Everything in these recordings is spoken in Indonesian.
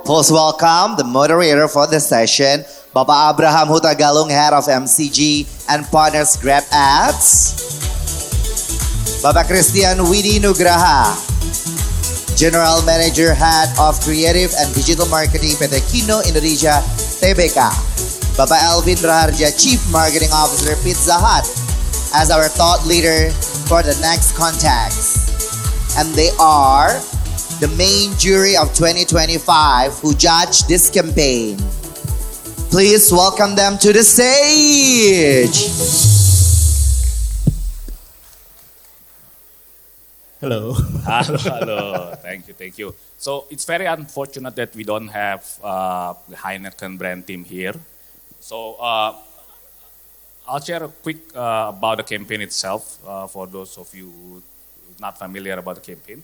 Please welcome the moderator for the session, Bapak Abraham Hutagalung, Head of MCG and Partners Grab Ads. Bapak Christian Widi Nugraha, General Manager, Head of Creative and Digital Marketing PT Kino Indonesia Tbk. Bapak Elvin Raharja, Chief Marketing Officer Pizza Hut, as our thought leader for the next contest. And they are the main jury of 2025 who judged this campaign. Please welcome them to the stage. Hello. Hello. Thank you. So it's very unfortunate that we don't have the Heineken brand team here. So I'll share a quick about the campaign itself for those of you who are not familiar about the campaign.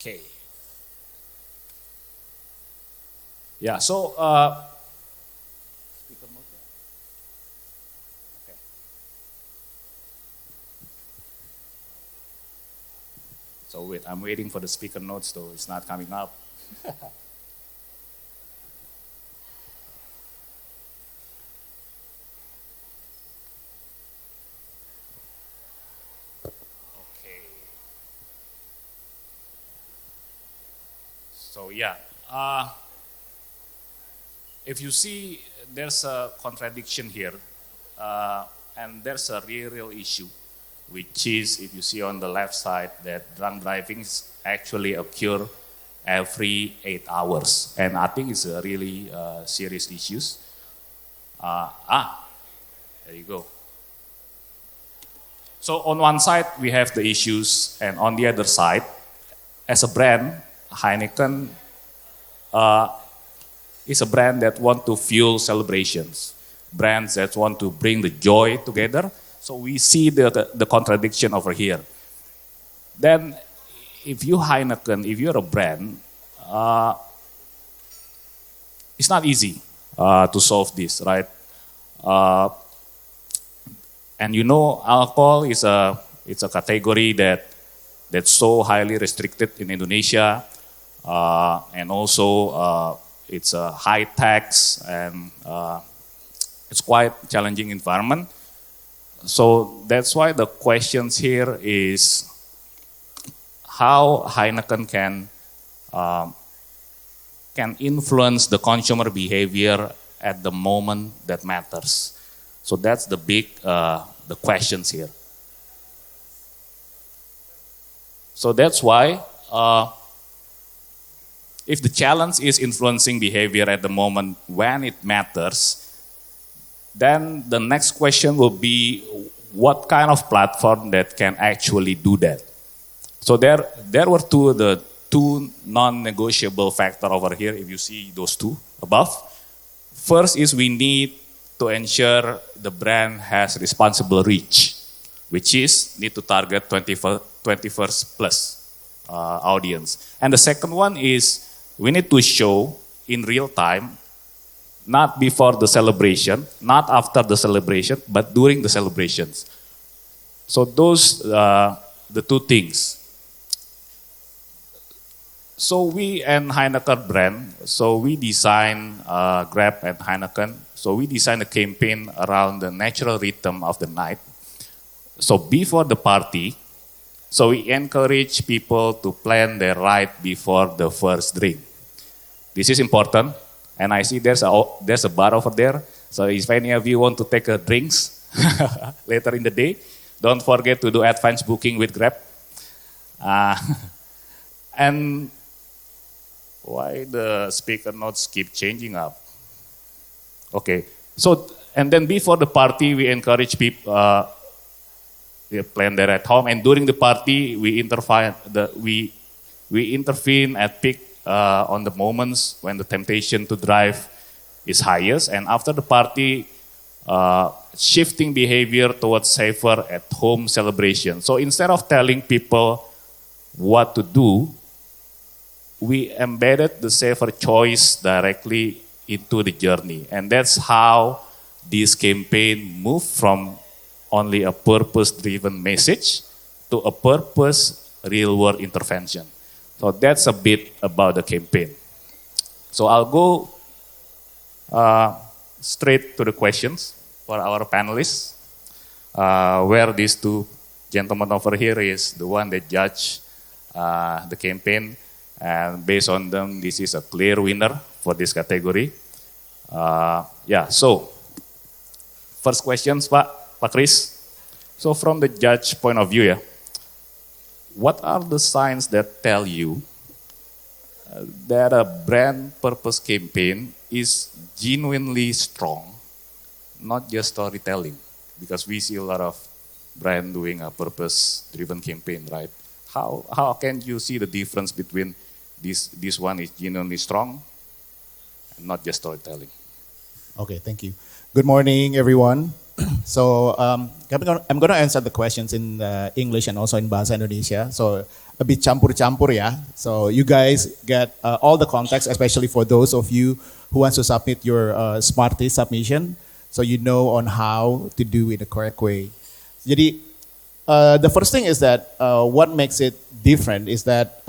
Okay. Yeah. So. Speaker mode. Okay. So wait, I'm waiting for the speaker notes though, it's not coming up. Okay. So yeah, if you see there's a contradiction here, and there's a real issue, which is if you see on the left side that drunk driving is actually occur every 8 hours, and I think it's a really serious issues. There you go. So on one side we have the issues, and on the other side, as a brand, Heineken is a brand that want to fuel celebrations, brands that want to bring the joy together. So we see the contradiction over here. Then if you Heineken, if you're a brand, it's not easy to solve this, right? And you know, alcohol is it's a category that's so highly restricted in Indonesia, and also it's a high tax, and it's quite challenging environment. So that's why the questions here is how Heineken can influence the consumer behavior at the moment that matters. So that's the big the questions here. So that's why if the challenge is influencing behavior at the moment when it matters, then the next question will be what kind of platform that can actually do that. So there were two non-negotiable factors over here, if you see those two above. First is we need to ensure the brand has responsible reach, which is need to target 21st plus audience. And the second one is we need to show in real time, not before the celebration, not after the celebration, but during the celebrations. So those the two things. So we and Heineken brand, so we design Grab and Heineken. So we design a campaign around the natural rhythm of the night. So before the party, so we encourage people to plan their ride before the first drink. This is important. And I see there's a bar over there. So if any of you want to take a drinks later in the day, don't forget to do advance booking with Grab. And why the speaker notes keep changing up? Okay. So, and then before the party, we encourage people plan there at home. And during the party, we intervene at peak on the moments when the temptation to drive is highest, and after the party, shifting behavior towards safer at home celebration. So instead of telling people what to do, we embedded the safer choice directly into the journey. And that's how this campaign moved from only a purpose-driven message to a purpose real-world intervention. So that's a bit about the campaign. So I'll go straight to the questions for our panelists, where these two gentlemen over here is the one that judge the campaign, and based on them, this is a clear winner for this category. So first questions, Pak Chris. So from the judge point of view, what are the signs that tell you that a brand purpose campaign is genuinely strong, not just storytelling? Because we see a lot of brand doing a purpose-driven campaign, right? How can you see the difference between this one is genuinely strong and not just storytelling? Okay, thank you. Good morning, everyone. So I'm going to answer the questions in English and also in Bahasa Indonesia. So a bit campur-campur ya. So you guys get all the context, especially for those of you who want to submit your Smarty submission. So you know on how to do it the correct way. Jadi the first thing is that what makes it different is that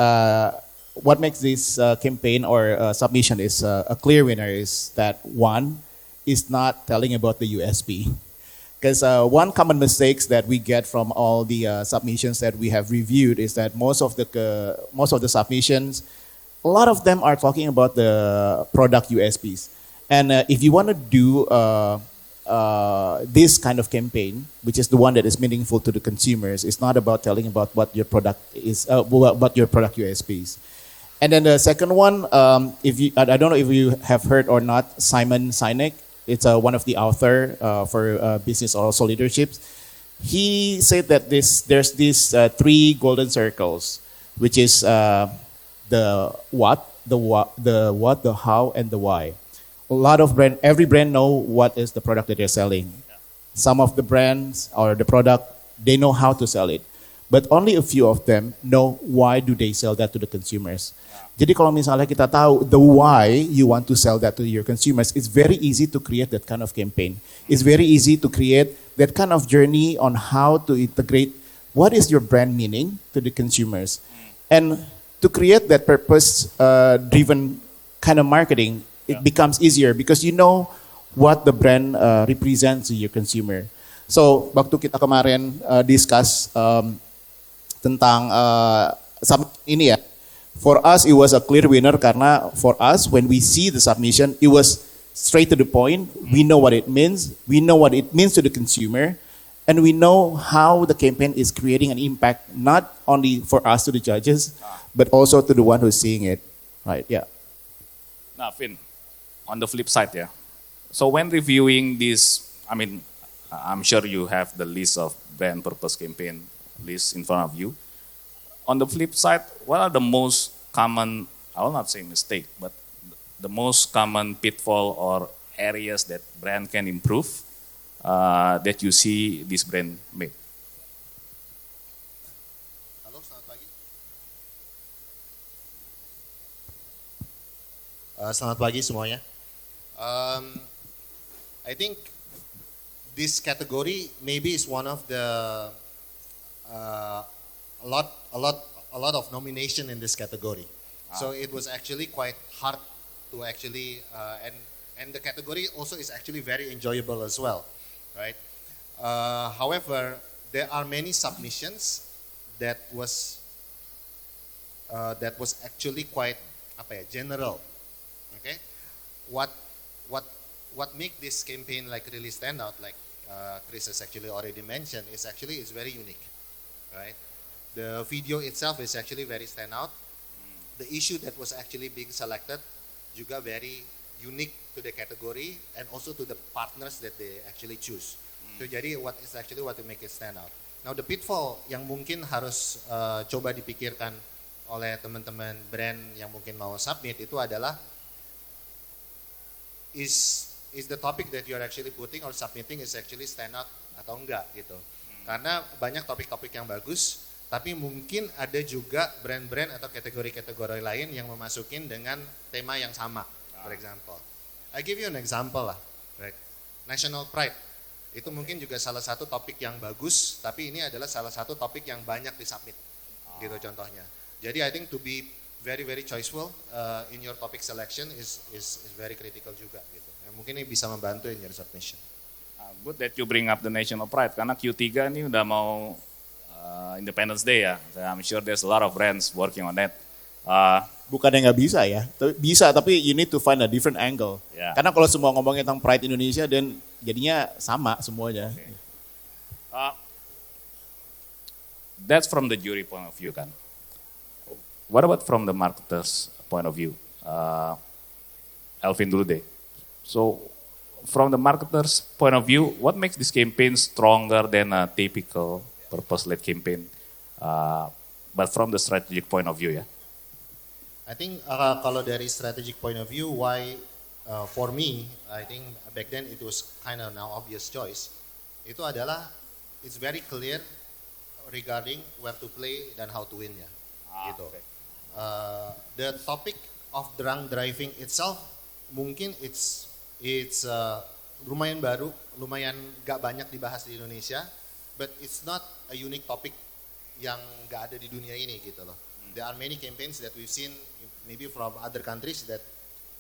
what makes this campaign or submission is a clear winner is that one is not telling about the USP. Because one common mistakes that we get from all the submissions that we have reviewed is that most of the submissions, a lot of them are talking about the product USPs. And if you want to do this kind of campaign, which is the one that is meaningful to the consumers, it's not about telling about what your product is, what your product USPs. And then the second one, I don't know if you have heard or not, Simon Sinek. It's one of the author for business also leadership. He said that there's these three golden circles, which is the what, the how, and the why. Every brand know what is the product that they're selling. Some of the brands or the product, they know how to sell it. But only a few of them know why do they sell that to the consumers. Jadi kalau misalnya kita tahu the why you want to sell that to your consumers, it's very easy to create that kind of campaign. It's very easy to create that kind of journey on how to integrate what is your brand meaning to the consumers. And to create that purpose-driven kind of marketing, it becomes easier because you know what the brand represents to your consumer. So, waktu kita kemarin discuss tentang ini ya, for us, it was a clear winner karena for us, when we see the submission, it was straight to the point. We know what it means. We know what it means to the consumer. And we know how the campaign is creating an impact, not only for us to the judges, but also to the one who's seeing it. Right, yeah. Now, Finn, on the flip side, so when reviewing this, I'm sure you have the list of brand purpose campaign list in front of you. On the flip side, what are the most common, I will not say mistake, but the most common pitfall or areas that brand can improve that you see this brand make? Halo, selamat pagi. Selamat pagi semuanya. I think this category maybe is one of the a lot of nomination in this category. So it was actually quite hard to actually and the category also is actually very enjoyable as well, right? However, there are many submissions that was actually quite general. Okay, what make this campaign like really stand out, like Chris has actually already mentioned, is very unique, right? The video itself is actually very stand out. The issue that was actually being selected juga very unique to the category and also to the partners that they actually choose. So jadi what will make it stand out. Now the pitfall yang mungkin harus coba dipikirkan oleh teman-teman brand yang mungkin mau submit itu adalah is the topic that you are actually putting or submitting is actually stand out atau enggak gitu. Karena banyak topik-topik yang bagus, tapi mungkin ada juga brand-brand atau kategori-kategori lain yang memasukin dengan tema yang sama. For example, I give you an example lah, right? National Pride, itu mungkin juga salah satu topik yang bagus, tapi ini adalah salah satu topik yang banyak disubmit, gitu contohnya. Jadi I think to be very very choiceful in your topic selection is very critical juga gitu. Ya, mungkin ini bisa membantu in your submission. Good that you bring up the national pride karena Q3 ini udah mau Independence Day ya. So I'm sure there's a lot of brands working on that. Bukannya nggak bisa ya, bisa tapi you need to find a different angle. Yeah. Karena kalau semua ngomongin tentang Pride Indonesia dan jadinya sama semuanya. That's from the jury point of view kan. What about from the marketers point of view? Elvin dulu deh. So from the marketers point of view, what makes this campaign stronger than a typical purpose-led campaign? But from the strategic point of view ya. I think kalau dari strategic point of view, why for me, I think back then it was kind of now obvious choice. Itu adalah it's very clear regarding where to play dan how to win ya. Gitu. Okay. The topic of drunk driving itself mungkin it's lumayan baru, lumayan gak banyak dibahas di Indonesia, but it's not a unique topic yang gak ada di dunia ini gitu loh. There are many campaigns that we've seen maybe from other countries that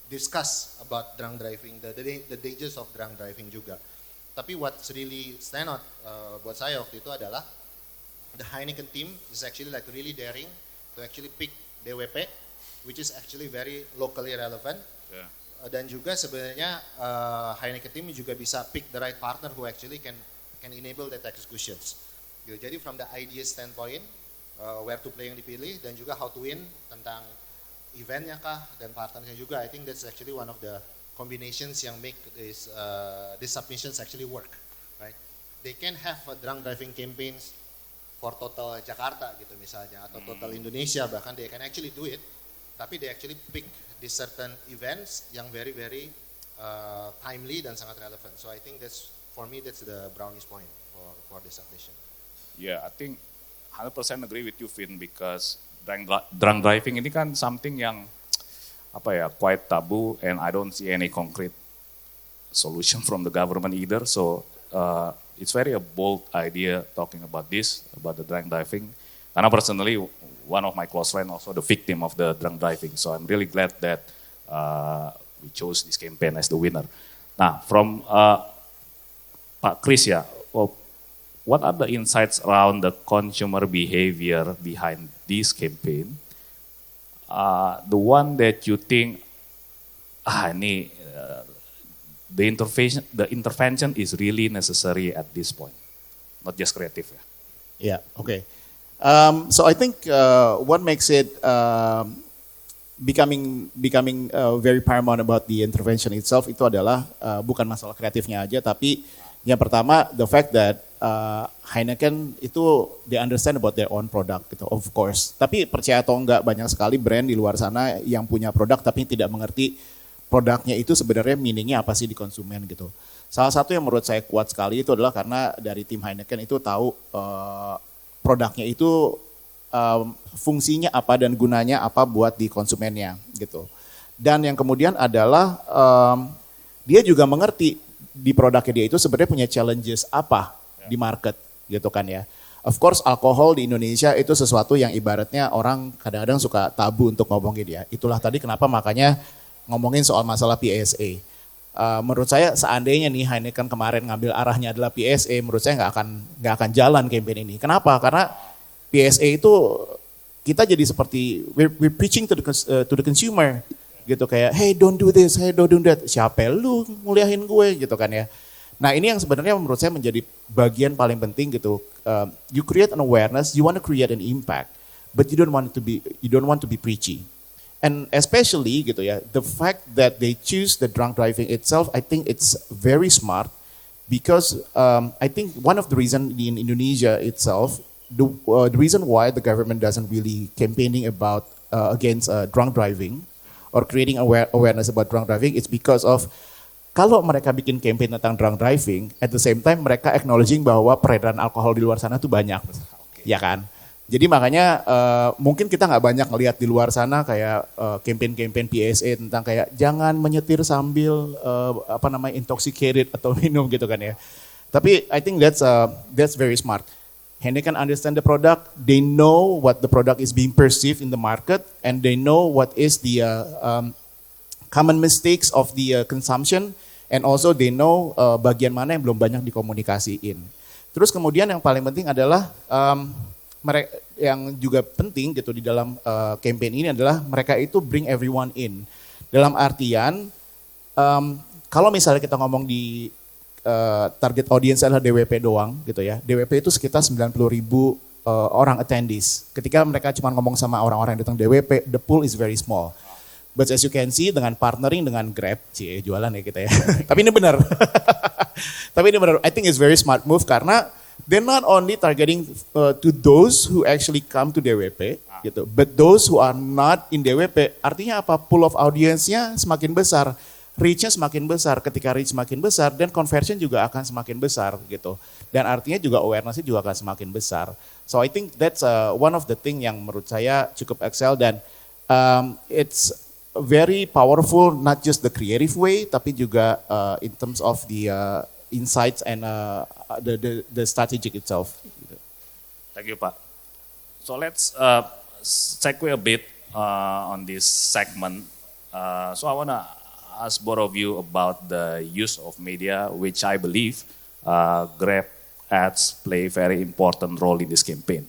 discuss about drunk driving, the dangers of drunk driving juga. Tapi what's really stand out buat saya waktu itu adalah the Heineken team is actually like really daring to actually pick DWP, which is actually very locally relevant. Yeah. Dan juga sebenarnya Heineken team juga bisa pick the right partner who actually can enable that executions. Gitu. Jadi from the idea standpoint, where to play yang dipilih dan juga how to win tentang eventnya kah dan partnernya juga, I think that's actually one of the combinations yang make this submissions actually work, right? They can have a drunk driving campaigns for total Jakarta gitu misalnya atau total Indonesia, bahkan they can actually do it, tapi they actually pick these certain events yang very very timely dan sangat relevant. So I think that's for me that's the brownies point for this submission. Yeah, I think 100% agree with you, Vin, because drunk driving ini kan something yang quite taboo, and I don't see any concrete solution from the government either. So it's very a bold idea talking about this, about the drunk driving. Karena personally, one of my close friends also the victim of the drunk driving. So I'm really glad that we chose this campaign as the winner. Nah, from Pak Chris ya, what are the insights around the consumer behavior behind this campaign? The one that you think, the intervention is really necessary at this point, not just creative ya. Yeah, okay. So I think what makes it becoming very paramount about the intervention itself itu adalah bukan masalah kreatifnya aja, tapi yang pertama the fact that Heineken itu they understand about their own product gitu, of course. Tapi percaya atau enggak, banyak sekali brand di luar sana yang punya produk tapi tidak mengerti produknya itu sebenarnya meaningnya apa sih di konsumen gitu. Salah satu yang menurut saya kuat sekali itu adalah karena dari tim Heineken itu tahu produknya itu fungsinya apa dan gunanya apa buat di konsumennya gitu. Dan yang kemudian adalah dia juga mengerti di produknya dia itu sebenarnya punya challenges apa di market gitu kan ya. Of course alkohol di Indonesia itu sesuatu yang ibaratnya orang kadang-kadang suka tabu untuk ngomongin ya. Itulah tadi kenapa makanya ngomongin soal masalah PSA. Menurut saya seandainya nih Heineken kemarin ngambil arahnya adalah PSA, menurut saya nggak akan jalan campaign ini. Kenapa? Karena PSA itu kita jadi seperti we're preaching to the consumer gitu, kayak hey don't do this, hey don't do that. Siapa lu nguliahin gue gitu kan ya. Nah ini yang sebenarnya menurut saya menjadi bagian paling penting gitu. You create an awareness, you want to create an impact, but you don't want to be preachy. And especially gitu ya, the fact that they choose the drunk driving itself, I think it's very smart because I think one of the reason in Indonesia itself, the reason why the government doesn't really campaigning about against drunk driving or creating awareness about drunk driving, it's because of kalau mereka bikin campaign tentang drunk driving, at the same time mereka acknowledging bahwa peredaran alkohol di luar sana tuh banyak, ya kan? Jadi makanya mungkin kita nggak banyak ngelihat di luar sana kayak campaign-campaign PSA tentang kayak jangan menyetir sambil intoxicated atau minum gitu kan ya. Tapi I think that's very smart. Heineken understand the product, they know what the product is being perceived in the market, and they know what is the common mistakes of the consumption, and also they know bagian mana yang belum banyak dikomunikasiin. Terus kemudian yang paling penting adalah mereka yang juga penting gitu di dalam campaign ini adalah mereka itu bring everyone in. Dalam artian kalau misalnya kita ngomong di target audience adalah DWP doang gitu ya. DWP itu sekitar 90.000 orang attendees. Ketika mereka cuma ngomong sama orang-orang yang datang DWP, the pool is very small. But as you can see dengan partnering dengan Grab, jualan ya kita ya. Tapi ini benar. Tapi ini benar. I think it's very smart move karena they're not only targeting to those who actually come to DWP gitu, but those who are not in DWP. Artinya apa? Pool of audience-nya semakin besar. Reach-nya semakin besar, ketika reach semakin besar, dan conversion juga akan semakin besar gitu. Dan artinya juga awareness-nya juga akan semakin besar. So I think that's one of the thing yang menurut saya cukup excel dan it's very powerful, not just the creative way, tapi juga in terms of the insights and the strategic itself. Thank you, Pak. So let's segue a bit on this segment. So I want to ask both of you about the use of media, which I believe Grab ads play a very important role in this campaign.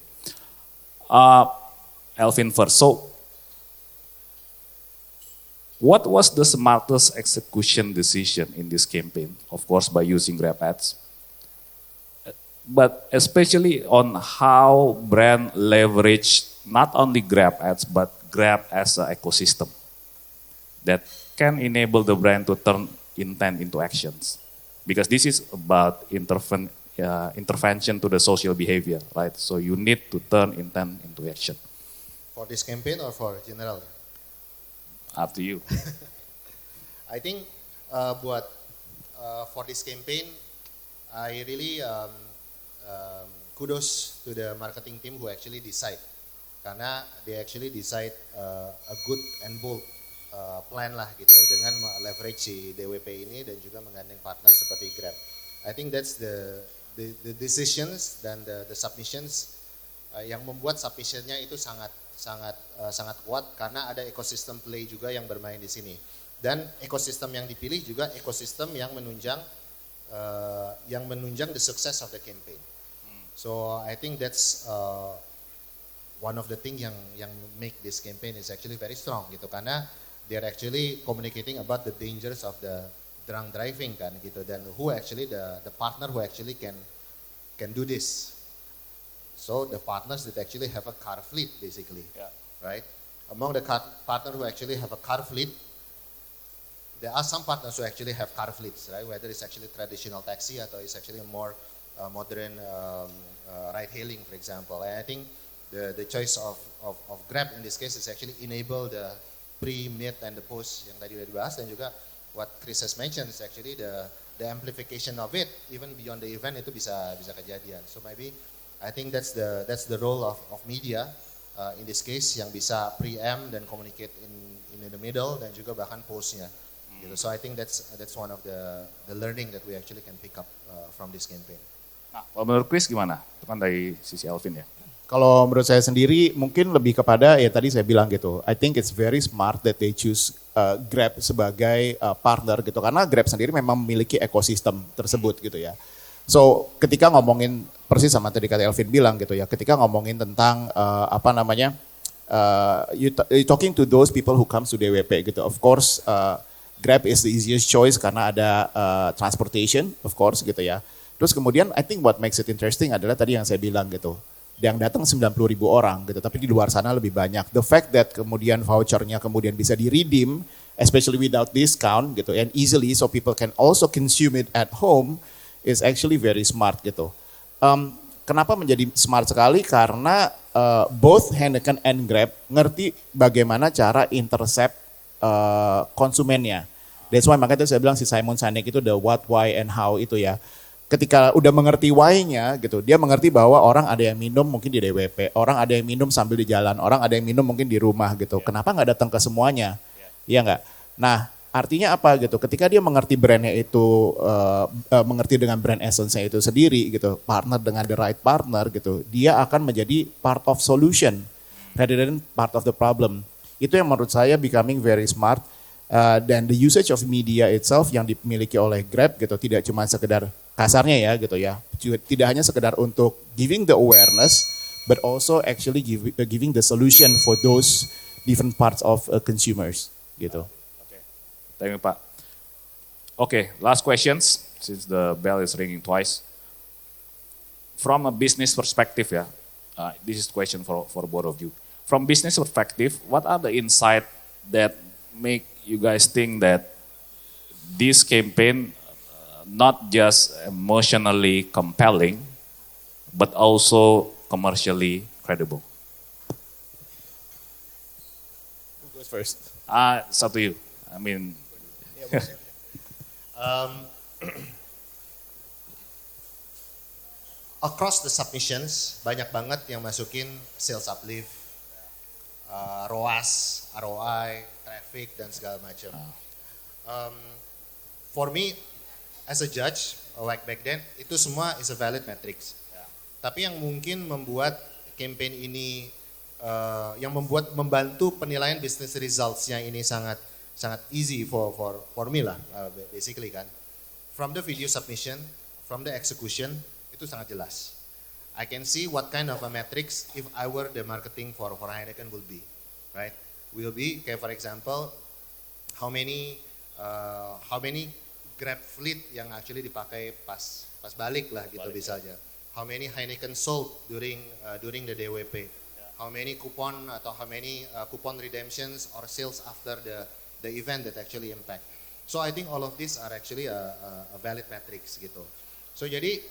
Elvin first. So, what was the smartest execution decision in this campaign? Of course, by using Grab ads, but especially on how brand leverage not only Grab ads but Grab as an ecosystem that can enable the brand to turn intent into actions. Because this is about intervention to the social behavior, right? So you need to turn intent into action. For this campaign or for general? Up to you. I think for this campaign, I really kudos to the marketing team who actually decide. Karena they actually decide a good and bold plan lah gitu dengan leverage si DWP ini dan juga menggandeng partner seperti Grab. I think that's the decisions dan the submissions yang membuat submissionnya itu sangat kuat karena ada ekosistem play juga yang bermain di sini. Dan ekosistem yang dipilih juga ekosistem yang menunjang the success of the campaign. So I think that's one of the thing yang make this campaign is actually very strong gitu karena they are actually communicating about the dangers of the drunk driving kan gitu dan who actually the partner who actually can do this. So the partners that actually have a car fleet basically, right? Among the partner who actually have a car fleet, there are some partners who actually have car fleets, right? Whether it's actually traditional taxi or it's actually a more modern ride hailing, for example. And I think the choice of Grab in this case is actually enable the pre, mid, and the post yang tadi udah dibahas dan juga what Chris has mentioned is actually the amplification of it even beyond the event itu bisa kejadian. So maybe I think that's the role of media in this case yang bisa preempt dan communicate in the middle dan juga bahkan postnya. Gitu. So I think that's one of the learning that we actually can pick up from this campaign. Nah, kalau menurut Chris gimana? Itu kan dari sisi Elvin ya. Kalau menurut saya sendiri mungkin lebih kepada ya tadi saya bilang gitu. I think it's very smart that they choose Grab sebagai partner gitu karena Grab sendiri memang memiliki ekosistem tersebut gitu ya. So ketika ngomongin persis sama tadi kata Elvin bilang gitu ya, ketika ngomongin tentang you talking to those people who comes to DWP gitu. Of course Grab is the easiest choice karena ada transportation of course gitu ya. Terus kemudian I think what makes it interesting adalah tadi yang saya bilang gitu. Yang datang 90.000 orang gitu, tapi di luar sana lebih banyak. The fact that kemudian vouchernya kemudian bisa di-redeem, especially without discount gitu, and easily so people can also consume it at home, is actually very smart gitu. Kenapa menjadi smart sekali? Karena both Heineken and Grab ngerti bagaimana cara intercept konsumennya. That's why makanya saya bilang si Simon Sinek itu the what, why, and how itu ya. Ketika udah mengerti why-nya gitu, dia mengerti bahwa orang ada yang minum mungkin di DWP, orang ada yang minum sambil di jalan, orang ada yang minum mungkin di rumah gitu. Kenapa nggak datang ke semuanya? Iya nggak? Nah, Artinya apa gitu? Ketika dia mengerti brandnya itu, mengerti dengan brand essence-nya itu sendiri gitu, partner dengan the right partner gitu, dia akan menjadi part of solution rather than part of the problem. Itu yang menurut saya becoming very smart. Dan the usage of media itself yang dimiliki oleh Grab gitu, tidak cuma sekedar kasarnya ya gitu ya, tidak hanya sekedar untuk giving the awareness, but also actually giving the solution for those different parts of consumers gitu. Thank you, Pak. Okay, last questions since the bell is ringing twice. From a business perspective, this is question for both of you. From business perspective, what are the insight that make you guys think that this campaign not just emotionally compelling, but also commercially credible? Who goes first? It's up to you. I mean, Across the submissions, banyak banget yang masukin sales uplift, ROAS, ROI, traffic, dan segala macam. For me, as a judge, like back then, itu semua is a valid metrics. Tapi yang mungkin membuat campaign ini, yang membantu penilaian business results-nya ini sangat easy for me lah, basically kan. From the video submission, from the execution, itu sangat jelas. I can see what kind of a metrics if I were the marketing for Heineken will be, right? Will be kayak for example, how many Grab fleet yang actually dipakai pas balik lah gitu misalnya. How many Heineken sold during the DWP? How many coupon atau how many coupon redemptions or sales after the event that actually impact. So I think all of these are actually a valid metrics gitu. So jadi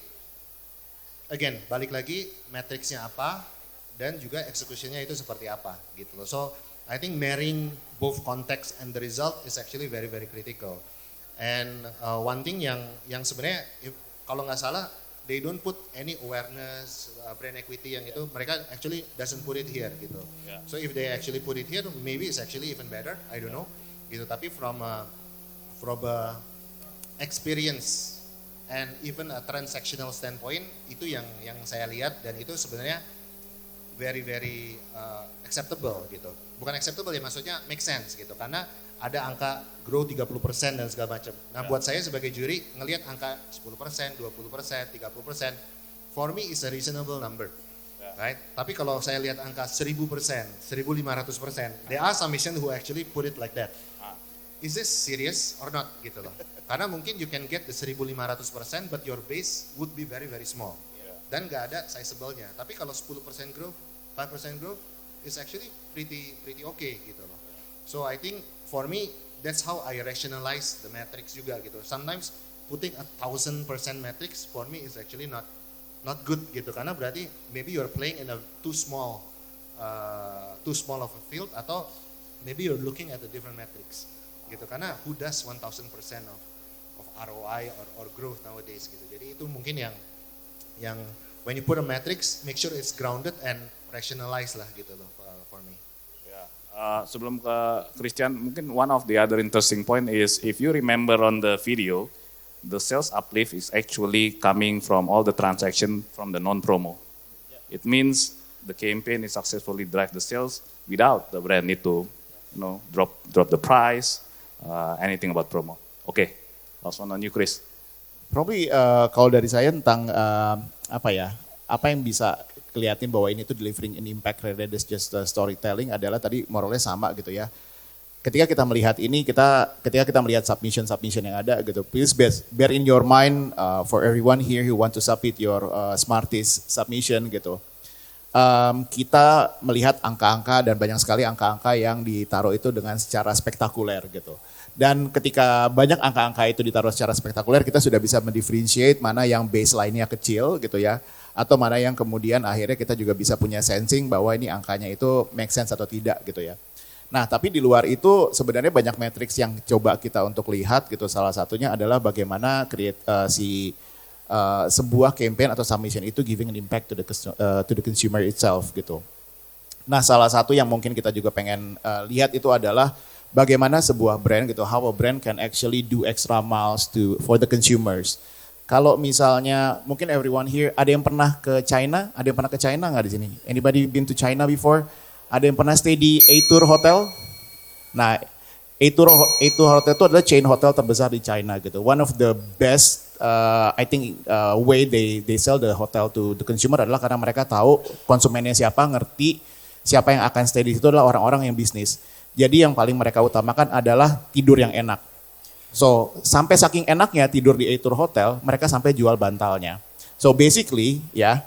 again balik lagi metricsnya apa dan juga executionnya itu seperti apa gitu loh. So I think marrying both context and the result is actually very very critical. And one thing yang sebenarnya kalau nggak salah they don't put any awareness brand equity yang itu mereka actually doesn't put it here gitu. So if they actually put it here maybe it's actually even better. I don't know gitu. Tapi from a experience and even a transactional standpoint itu yang saya lihat dan itu sebenarnya very very acceptable gitu. Bukan acceptable ya maksudnya make sense gitu karena ada angka grow 30% dan segala macam. Nah buat saya sebagai juri ngelihat angka 10%, 20%, 30% for me is a reasonable number. Right? Tapi kalau saya lihat angka 1000%, 1500%, there are some missions who actually put it like that. Is this serious or not gitu loh. Karena mungkin you can get the 1500% but your base would be very very small. Dan nggak ada sizable-nya. Tapi kalau 10% growth, 5% growth is actually pretty okay gitu loh. So I think for me that's how I rationalize the metrics juga gitu. Sometimes putting 1000% metrics for me is actually not good gitu karena berarti maybe you're playing in a too small of a field atau maybe you're looking at the different metrics gitu karena who does 1000% of ROI or growth nowadays gitu. Jadi itu mungkin yang when you put a matrix make sure it's grounded and rationalized lah gitu loh for me. Sebelum ke Christian, mungkin one of the other interesting point is if you remember on the video, the sales uplift is actually coming from all the transaction from the non-promo. It means the campaign is successfully drive the sales without the brand need to, drop the price, anything about promo. Okay, last one on you, Chris. Probably kalau dari saya tentang apa yang bisa kelihatin bahwa ini tuh delivering an impact rather than just storytelling adalah tadi moralnya sama gitu ya. Ketika kita melihat ini, ketika kita melihat submission yang ada gitu, please bear in your mind for everyone here who want to submit your Smarties submission gitu. Kita melihat angka-angka dan banyak sekali angka-angka yang ditaruh itu dengan secara spektakuler gitu. Dan ketika banyak angka-angka itu ditaruh secara spektakuler, kita sudah bisa mendifferentiate mana yang baseline-nya kecil gitu ya, atau mana yang kemudian akhirnya kita juga bisa punya sensing bahwa ini angkanya itu make sense atau tidak gitu ya. Nah tapi di luar itu sebenarnya banyak matriks yang coba kita untuk lihat gitu, salah satunya adalah bagaimana sebuah campaign atau submission itu giving an impact to the consumer itself gitu. Nah salah satu yang mungkin kita juga pengen lihat itu adalah bagaimana sebuah brand gitu, how a brand can actually do extra miles for the consumers. Kalau misalnya, mungkin everyone here, ada yang pernah ke China? Ada yang pernah ke China nggak di sini? Anybody been to China before? Ada yang pernah stay di A-Tour Hotel? Nah, A-Tour Hotel itu adalah chain hotel terbesar di China gitu. One of the best, I think, way they sell the hotel to the consumer adalah karena mereka tahu konsumennya siapa, ngerti siapa yang akan stay di situ adalah orang-orang yang bisnis. Jadi yang paling mereka utamakan adalah tidur yang enak. So, sampai saking enaknya tidur di A-Tour Hotel, mereka sampai jual bantalnya. So, basically, ya,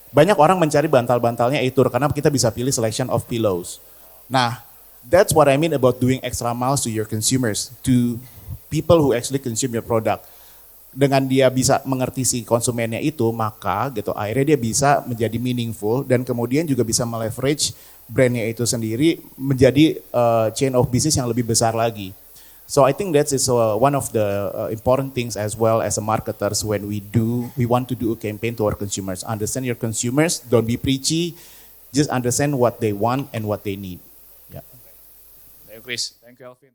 banyak orang mencari bantal-bantalnya A-Tour karena kita bisa pilih selection of pillows. Nah, that's what I mean about doing extra miles to your consumers, to people who actually consume your product. Dengan dia bisa mengerti si konsumennya itu, maka gitu akhirnya dia bisa menjadi meaningful dan kemudian juga bisa meleverage brandnya itu sendiri menjadi chain of business yang lebih besar lagi. So I think that is one of the important things as well as a marketers when we want to do a campaign to our consumers. Understand your consumers, don't be preachy, just understand what they want and what they need. Yeah. Thank you, Chris. Thank you, Alvin.